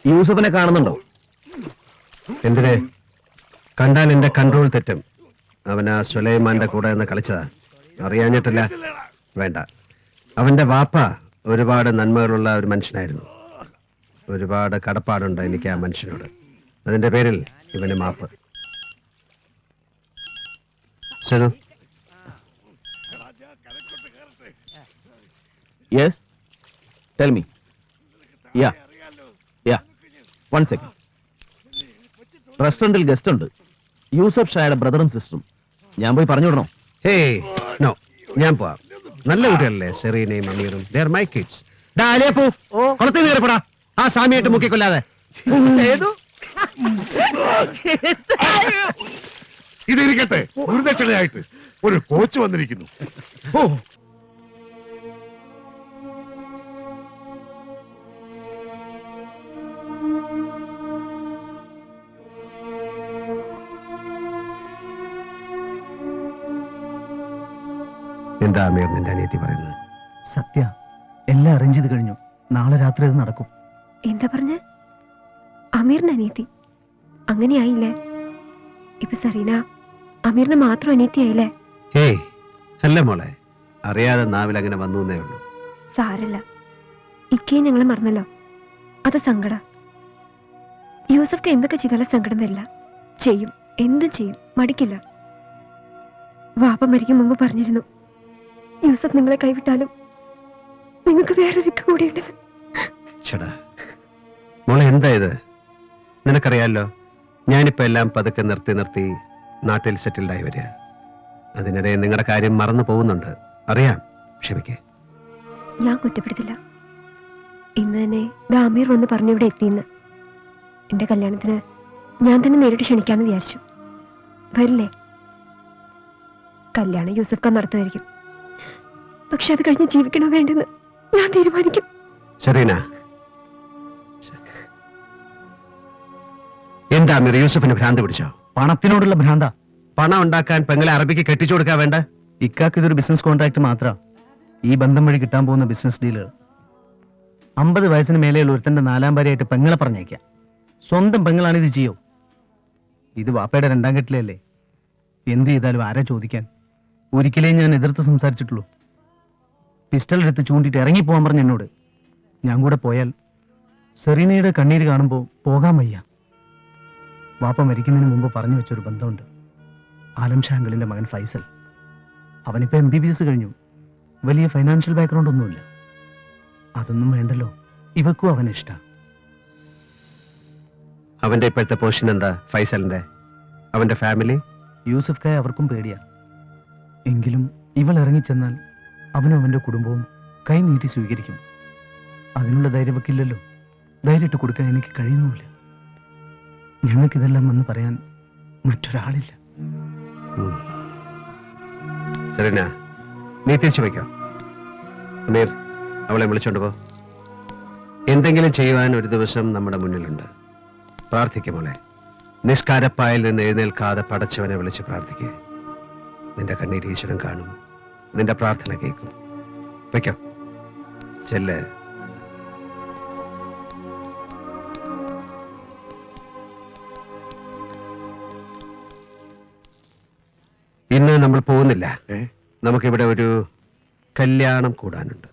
യൂസഫിനെ കാണുന്നുണ്ടോ? എന്തിനെ? കണ്ടാൽ എന്റെ കൺട്രോൾ തെറ്റും. അവൻ ആ സുലൈമാന്റെ കൂടെ നിന്ന് കളിച്ചതാ. അറിയാഞ്ഞിട്ടില്ല. വേണ്ട. അവന്റെ വാപ്പ ഒരുപാട് നന്മകളുള്ള ഒരു മനുഷ്യനായിരുന്നു. ഒരുപാട് കടപ്പാടുണ്ട് എനിക്ക് ആ മനുഷ്യനോട്. അതിന്റെ പേരിൽ ഇവന് മാപ്പ്. ശരി. Yes, tell me. Yeah, one second. റെസ്റ്റോറന്റിൽ ഗസ്റ്റ് ഉണ്ട്. യൂസഫ് ഷായുടെ ബ്രദറും സിസ്റ്ററും. ഞാൻ പോയി പറഞ്ഞു വിടണോ? ഹേയ് നോ, ഞാൻ പോവാം. നല്ല കുട്ടികളല്ലേ സെറീനയും അമീറും. They are my kids. ഡാ അലിയപ്പൂ, കുളത്തിൽ കയറിപ്പെടാ. ആ സാമിയായിട്ട് മുക്കിക്കൊല്ലാതെ. ഇതിരിക്കട്ടെ, ഗുരുദക്ഷിണയായിട്ട് ഒരു കോച്ച് വന്നിരിക്കുന്നു. ഓ, എന്താ അമീർ നിന്റെ അനിയത്തി പറയുന്നത്? സത്യ, എല്ലാം അറേഞ്ച് ചെയ്ത് കഴിഞ്ഞു. നാളെ രാത്രി അത് നടക്കും. എന്താ പറഞ്ഞ? അമീറിന് അനിയത്തി? അങ്ങനെയായില്ലേ? ഇപ്പൊ സറീന അമീറിന് മാത്രം അനിയത്തിയായില്ലേ? ഏയ് അല്ല മോളെ, അറിയാതെ നാവിൽ അങ്ങനെ വന്നു എന്നേ ഉള്ളൂ. സാരല്ല, ഇക്കയും ഞങ്ങളെ മറന്നല്ലോ. അത് സങ്കട. യൂസഫ്ക്ക് എന്തൊക്കെ ചെയ്താലും സങ്കടം വരില്ല. ചെയ്യും, എന്തും ചെയ്യും, മടിക്കില്ല. വാപ്പ മരിക്കും മുമ്പ് പറഞ്ഞിരുന്നു, യൂസഫ് നിങ്ങളെ കൈവിട്ടാലും നിങ്ങൾക്ക് വേറൊരു കൂടിയുണ്ടെന്ന്. ചേടാ മോളെ, എന്താ ഇത്? നിനക്കറിയാലോ, ഞാനിപ്പോ എല്ലാം പതുക്കെ നിർത്തി നാട്ടിൽ സെറ്റിൽഡായി വരിക. അതിനിടെ നിങ്ങളുടെ കാര്യം മറന്നു പോകുന്നുണ്ട്. അറിയാം, ക്ഷമിക്കേ. ഞാൻ കുറ്റപ്പെടുത്തില്ല. ഇന്ന് തന്നെ ദാമീർ വന്ന് പറഞ്ഞു ഇവിടെ എത്തിയെന്ന്. എന്റെ കല്യാണത്തിന് ഞാൻ തന്നെ നേരിട്ട് ക്ഷണിക്കാന്ന് വിചാരിച്ചു. വരില്ലേ? കല്യാണം യൂസഫ് ഖാൻ നടത്തുമായിരിക്കും. പക്ഷെ അത് കഴിഞ്ഞ് ജീവിക്കണോ വേണ്ടെന്ന് ഞാൻ തീരുമാനിക്കും. സെറീന, എന്താ അമീർ, യൂസഫിന് ഭ്രാന്ത് പിടിച്ചോ? പണത്തിനോടുള്ള ഭ്രാന്ത. പണം ഉണ്ടാക്കാൻ പെങ്ങളെ അറബിക്ക് കെട്ടിച്ചു കൊടുക്കാൻ വേണ്ട. ഇക്കാക്ക് ഇതൊരു ബിസിനസ് കോൺട്രാക്ട് മാത്രം. ഈ ബന്ധം വഴി കിട്ടാൻ പോകുന്ന ബിസിനസ് ഡീലുകൾ. 50 വയസ്സിന് മേലെയുള്ള ഒരുത്തന്റെ 4ാം ഭാര്യയായിട്ട് പെങ്ങളെ പറഞ്ഞേക്കാം. സ്വന്തം പെങ്ങളാണ് ഇത് ചെയ്യോ? ഇത് വാപ്പയുടെ 2ാം കെട്ടിലല്ലേ. എന്ത് ചെയ്താലും ആരാ ചോദിക്കാൻ? ഒരിക്കലേ ഞാൻ എതിർത്ത് സംസാരിച്ചിട്ടുള്ളൂ. പിസ്റ്റൾ എടുത്ത് ചൂണ്ടിട്ട് ഇറങ്ങിപ്പോവാൻ പറഞ്ഞ എന്നോട്. ഞാൻ കൂടെ പോയാൽ സെറീനയുടെ കണ്ണീര് കാണുമ്പോൾ പോകാൻ വയ്യ. വാപ്പ മരിക്കുന്നതിന് മുമ്പ് പറഞ്ഞു വെച്ചൊരു ബന്ധമുണ്ട്. ആലം ഷാ അങ്കിളിന്റെ മകൻ ഫൈസൽ. അവനിപ്പോ MBBS കഴിഞ്ഞു. വലിയ ഫൈനാൻഷ്യൽ ബാക്ക്ഗ്രൗണ്ട് ഒന്നുമില്ല. അതൊന്നും വേണ്ടല്ലോ, ഇവക്കും അവന് ഇഷ്ടം. അവന്റെ ഇപ്പോഴത്തെ പൊസിഷൻ എന്താ ഫൈസലിന്റെ? അവന്റെ ഫാമിലി? യൂസഫ് ഖായെ അവർക്കും പേടിയാ. എങ്കിലും ഇവൾ ഇറങ്ങിച്ചെന്നാൽ അവനും അവന്റെ കുടുംബവും കൈ നീട്ടി സ്വീകരിക്കും. അതിനുള്ള ധൈര്യമൊക്കില്ലല്ലോ. ധൈര്യമിട്ട് കൊടുക്കാൻ എനിക്ക് കഴിയുന്നുമില്ല. ഞങ്ങൾക്കിതെല്ലാം വന്ന് പറയാൻ മറ്റൊരാളില്ല. സെറീന, നീ തിരിച്ചു വയ്ക്കോ. അമീർ, അവളെ വിളിച്ചോണ്ട് പോ. എന്തെങ്കിലും ചെയ്യുവാൻ ഒരു ദിവസം നമ്മുടെ മുന്നിലുണ്ട്. പ്രാർത്ഥിക്കും മോളെ. നിസ്കാരപ്പായിൽ നിന്ന് എഴുന്നേൽക്കാതെ പടച്ചവനെ വിളിച്ച് പ്രാർത്ഥിക്കേ. നിന്റെ കണ്ണീർ ഈശ്വരൻ കാണും. നിന്റെ പ്രാർത്ഥന കേൾക്കും. വയ്ക്കോ, ചെല്ല്. ഇന്ന് നമ്മൾ പോകുന്നില്ല. നമുക്കിവിടെ ഒരു കല്യാണം കൂടാനുണ്ട്.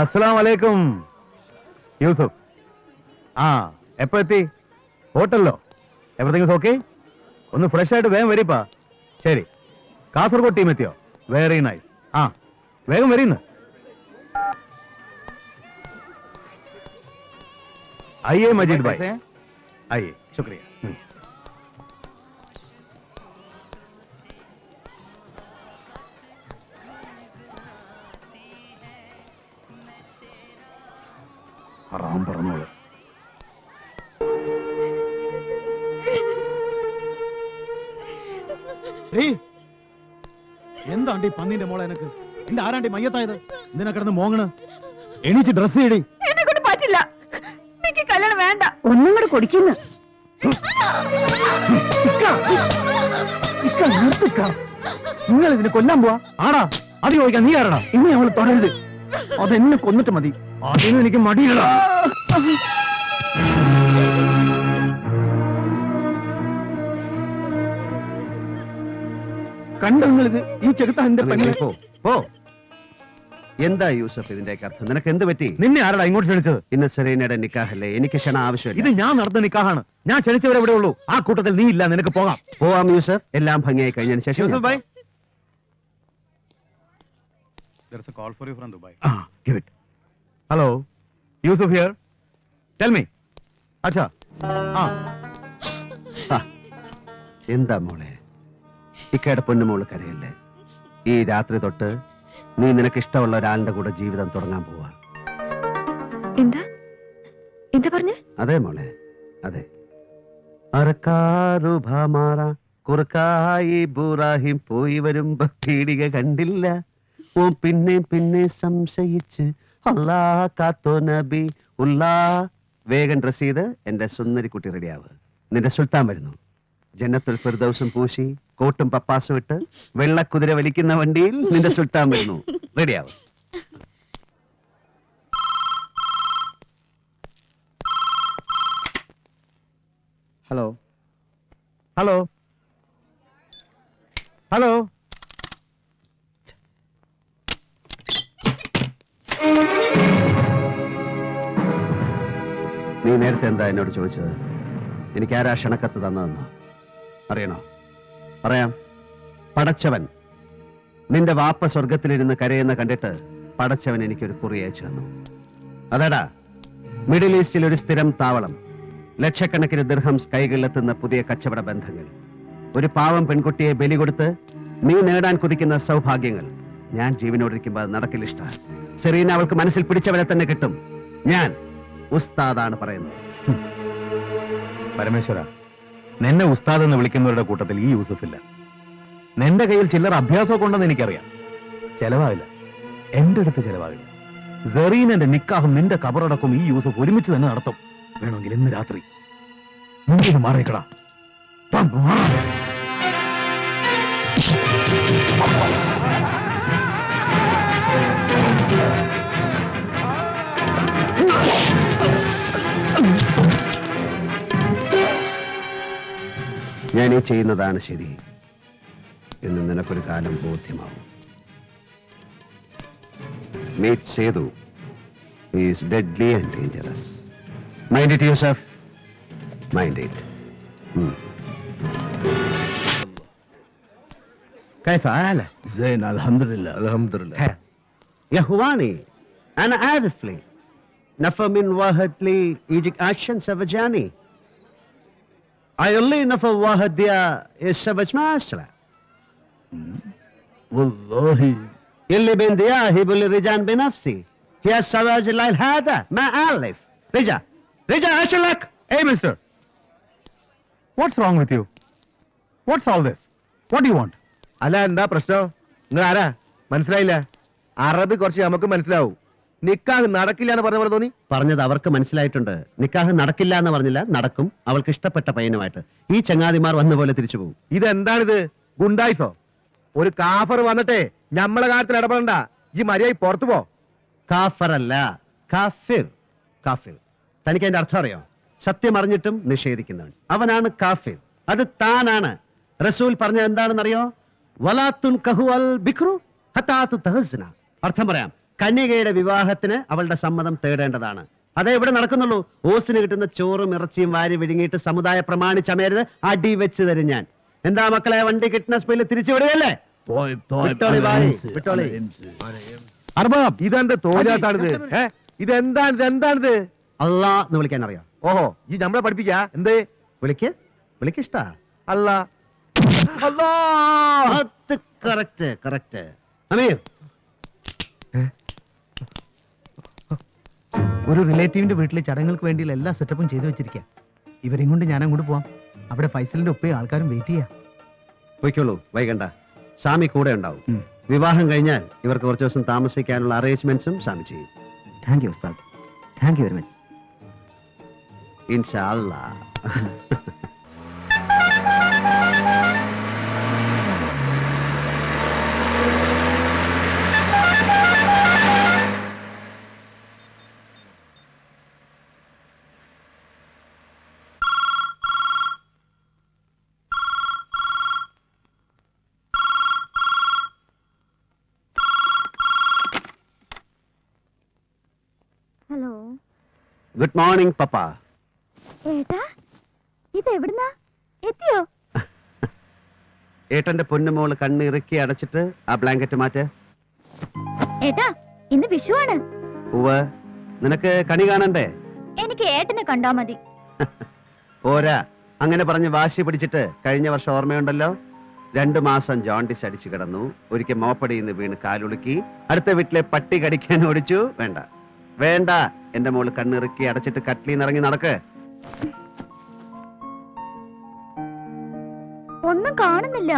അസ്സലാമു അലൈക്കും. യൂസഫ്, എപ്പോ എത്തി? ഹോട്ടലിലോ? Everything okay? ഒന്ന് ഫ്രഷ് ആയിട്ട് വേഗം വരിപ്പാ. ശരി. കാസർഗോഡ് ടീം എത്തിയോ? Very nice. വേഗം വരീന്ന്. आइए मजीद भाई, आइए. शुक्रिया. ഹറാം പറഞ്ഞോളെ. എന്താണ്ടി പന്നിന്റെ മോളെ എനക്ക്? എന്റെ ആരാണ്ടി മയ്യത്തായത്? എന്തിനാ കിടന്ന് മോങ്ങണ്? എണീച്ച് ഡ്രസ് ചെയ്യടി. എനിക്ക് കല്യാണം വേണ്ട. ഒന്നും കൂടെ കുടിക്കുന്നു. നിങ്ങൾ ഇതിനെ കൊല്ലാൻ പോവാ? ആടാ, അത് ചോദിക്കാൻ നീ ആരടാ? ഇനി അവൾ തുടരുത്. അതെന്നെ കൊന്നിട്ട് മതി. അതിനും എനിക്ക് മടിയില്ല. കണ്ടോ നിങ്ങളിത്? ഈ ചെറുത്താന്റെ പെണ്ണെ. പോ പോ. എന്താ യൂസഫ് ഇതിന്റെയൊക്കെ അർത്ഥം? നിനക്ക് എന്ത് പറ്റി? നിന്നെ ആരടാ ഇങ്ങോട്ട് ക്ഷണിച്ചത്? ഇന്ന് സെറീനയുടെ നിക്കാഹല്ലേ, എനിക്ക് ക്ഷണം ഇത് ആവശ്യമില്ല. ഞാൻ നടന്ന നിക്കാഹാണ്. ഞാൻ ക്ഷണിച്ചവരെ ഇവിടെ ഉള്ളൂ. ആ കൂട്ടത്തിൽ നീ ഇല്ല. നിനക്ക് പോകാം. പോവാം യൂസഫ്, എല്ലാം ഭംഗിയായി കഴിഞ്ഞതിന് ശേഷം ഞാൻ bye. Hello, Yusuf here. Tell me. അച്ഛാ. ആ, ആ, എന്താ മോളെ, ഇക്കയുടെ പൊന്നുമോള് കരയല്ലേ? ഈ രാത്രി തൊട്ട് നീ നിനക്ക് ഇഷ്ടമുള്ള ഒരാളുടെ കൂടെ ജീവിതം തുടങ്ങാൻ പോവാ. എന്താ എന്താ പറഞ്ഞ? അതെ മോളെ, അതെ. അറക്കാറു ഭാമാറ കുറുക്കായി ബുറാഹിം പോയി വരുമ്പോ പീടിക കണ്ടില്ല. ഓ പിന്നെ പിന്നെ സംശയിച്ച് അല്ലാ കാത്തോ നബി ഉല്ലാ. വേഗം ഡ്രസ് ചെയ്ത് എന്റെ സുന്ദരിക്കുട്ടി റെഡിയാവ്. നിന്റെ സുൽത്താൻ വരുന്നു. ജന്നത്തുൽ ഫിർദൗസും പൂശി കോട്ടും പപ്പാസും ഇട്ട് വെള്ളക്കുതിര വലിക്കുന്ന വണ്ടിയിൽ നിന്റെ സുൽത്താൻ വരുന്നു. റെഡിയാവ്. Hello, hello, hello. നീ നേരത്തെ എന്താ എന്നോട് ചോദിച്ചത്? എനിക്ക് ആരാ ക്ഷണക്കത്ത് തന്നതെന്നോ അറിയണോ? പറയാം. പടച്ചവൻ, നിന്റെ വാപ്പ സ്വർഗത്തിലിരുന്ന് കരയുന്ന കണ്ടിട്ട് പടച്ചവൻ എനിക്കൊരു കുറി അയച്ചു തന്നു. അതെടാ, മിഡിൽ ഈസ്റ്റിൽ ഒരു സ്ഥിരം താവളം, ലക്ഷക്കണക്കിന് ദിർഹംസ് കൈകളിലെത്തുന്ന പുതിയ കച്ചവട ബന്ധങ്ങൾ, ഒരു പാവം പെൺകുട്ടിയെ ബലി കൊടുത്ത് നീ നേടാൻ കുതിക്കുന്ന സൗഭാഗ്യങ്ങൾ. ഞാൻ ജീവനോടിരിക്കുമ്പോൾ അത് നടക്കില്ല. ഇഷ്ട സെറീന അവൾക്ക് മനസ്സിൽ പിടിച്ചവരെ തന്നെ കിട്ടും. ഞാൻ ഉസ്താദാണ് പറയുന്നത്. പരമേശ്വര, നിന്നെ ഉസ്താദ് എന്ന് വിളിക്കുന്നവരുടെ കൂട്ടത്തിൽ ഈ യൂസഫ് ഇല്ല. നിന്റെ കയ്യിൽ ചില്ലറ അഭ്യാസമൊക്കെ ഉണ്ടെന്ന് എനിക്കറിയാം. ചെലവാകില്ല, എന്റെ അടുത്ത് ചെലവാകില്ല. സെറീനന്റെ നിക്കാഹും നിന്റെ കബറടക്കും ഈ യൂസഫ് ഒരുമിച്ച് തന്നെ നടത്തും. വേണമെങ്കിൽ ഇന്ന് രാത്രി. മുന്നിൽ മാറിക്കടാ. ഞാൻ ഈ ചെയ്യുന്നതാണ് ശരി എന്ന് നിനക്കൊരു കാലം ബോധ്യമാവും. Meet Sedu. He is deadly and dangerous. Mind it, Yusuf. Mind it. كيف حالك؟ زين الحمد لله. الحمد لله. يا اخواني انا عارف لي نفى من واحد لي يجيك اكشن سفجاني. ايولي نفى واحد ديا السفج ما اسرع. والله اللي بين دياه يقول لي رجال بنفسي. يا السواج الليل هذا ما الف. رجع رجع ايش لك؟ Hey, mister. What's wrong with you? What's all this? What do you want? അല്ല, എന്താ പ്രശ്നം? നിങ്ങൾ ആരാ? മനസ്സിലായില്ല. അറബി കുറച്ച് നമുക്ക് മനസ്സിലാവും. നിക്കാഹ് നടക്കില്ല എന്ന് പറഞ്ഞ പോലെ തോന്നി. പറഞ്ഞത് അവർക്ക് മനസ്സിലായിട്ടുണ്ട്. നിക്കാഹ് നടക്കില്ല എന്ന് പറഞ്ഞില്ല, നടക്കും. അവൾക്ക് ഇഷ്ടപ്പെട്ട പയ്യനുമായിട്ട്. ഈ ചങ്ങാതിമാർ വന്ന പോലെ തിരിച്ചു പോകും. ഇതെന്താണിത്? ഗുണ്ടായിസോ? ഒരു കാഫർ വന്നിട്ടേ ഞമ്മളെ കാര്യത്തിൽ ഇടപെടണ്ട. ഈ മര്യാദ പുറത്തു പോ. കാഫറല്ല, കാഫിർ. കാഫിർ. തനിക്ക് അതിന്റെ അർത്ഥം അറിയോ? സത്യം അറിഞ്ഞിട്ടും നിഷേധിക്കുന്നവൻ, അവനാണ് കാഫിർ. അത് താനാണ്. റസൂൽ പറഞ്ഞത് എന്താണെന്നറിയോ? വലാത്തുൻ കഹു അൽ ബിക്രു ഹത്താതു തഹസ്ന. അർത്ഥം പറയാം, കന്യകയുടെ വിവാഹത്തിന് അവളുടെ സമ്മതം തേടേണ്ടതാണ്. അതേ ഇവിടെ നടക്കുന്നുള്ളൂ. ഓസിന് കിട്ടുന്ന ചോറും ഇറച്ചിയും വാരി വിഴുങ്ങിയിട്ട് സമുദായ പ്രമാണിച്ചമേരുത് അടി വെച്ച് തരും ഞാൻ. എന്താ മക്കളെ, വണ്ടി കിട്ടുന്ന സ്പീഡിൽ തിരിച്ചു വിടുകയല്ലേ? അർബാബ്, ഇതെന്ത് തോന്നാത്താണിത്? ഇതെന്താണിത്? അല്ലാ എന്ന് വിളിക്കാൻ അറിയാം? ഓഹോ, ഈ നമ്മളെ പഠിപ്പിക്കാ? എന്തേ? വിളിക്കിഷ്ട അല്ല. Correct correct. അമീർ, ഒരു റിലേറ്റീവിന്റെ വീട്ടിലെ ചടങ്ങുകൾക്ക് വേണ്ടിയുള്ള എല്ലാ സെറ്റപ്പും ചെയ്തു വെച്ചിരിക്കുക. ഇവരെയും കൊണ്ട് ഞാൻ അങ്ങോട്ട് പോവാം. അവിടെ ഫൈസലിന്റെ ഒപ്പയും ആൾക്കാരും വെയിറ്റ് ചെയ്യാം. പോയിക്കോളൂ, വൈകണ്ട. സ്വാമി കൂടെ ഉണ്ടാവും. വിവാഹം കഴിഞ്ഞാൽ ഇവർക്ക് കുറച്ച് ദിവസം താമസിക്കാനുള്ള അറേഞ്ച്മെന്റ്സും സ്വാമി ചെയ്യും. താങ്ക് യു ഉസ്താദ്. Thank you very much. ഇൻഷാ അല്ലാ. ഹലോ ഗുഡ് മോർണിംഗ് പപ്പ. ഏട്ടാ ഇത് എവിടുന്നാ എത്തിയോ? ഏട്ടന്റെ പൊന്നുമോള് കണ്ണ് ഇറുക്കി അടച്ചിട്ട് ആ ബ്ലാങ്കറ്റ് മാറ്റ്. ഏട്ടാ ഇന്ന് വിഷുവാണ്. ഉവ്വ്, നിനക്ക് കണി കാണണ്ടേ? എനിക്ക് ഏട്ടനെ കണ്ടാ മതി. പോരാ, അങ്ങനെ പറഞ്ഞ് വാശി പിടിച്ചിട്ട് കഴിഞ്ഞ വർഷം ഓർമ്മയുണ്ടല്ലോ, 2 മാസം ജോണ്ടിസ് അടിച്ചു കിടന്നു. ഒരിക്കൽ മോപ്പടിയിൽ നിന്ന് വീണ് കാലുളുക്കി. അടുത്ത വീട്ടിലെ പട്ടി കടിക്കാൻ ഓടിച്ചു. വേണ്ട വേണ്ട, എന്റെ മോള് കണ്ണിറുക്കി അടച്ചിട്ട് കട്ടിലിൽ ഇറങ്ങി നടക്ക്. ഒന്നും കാണുന്നില്ല.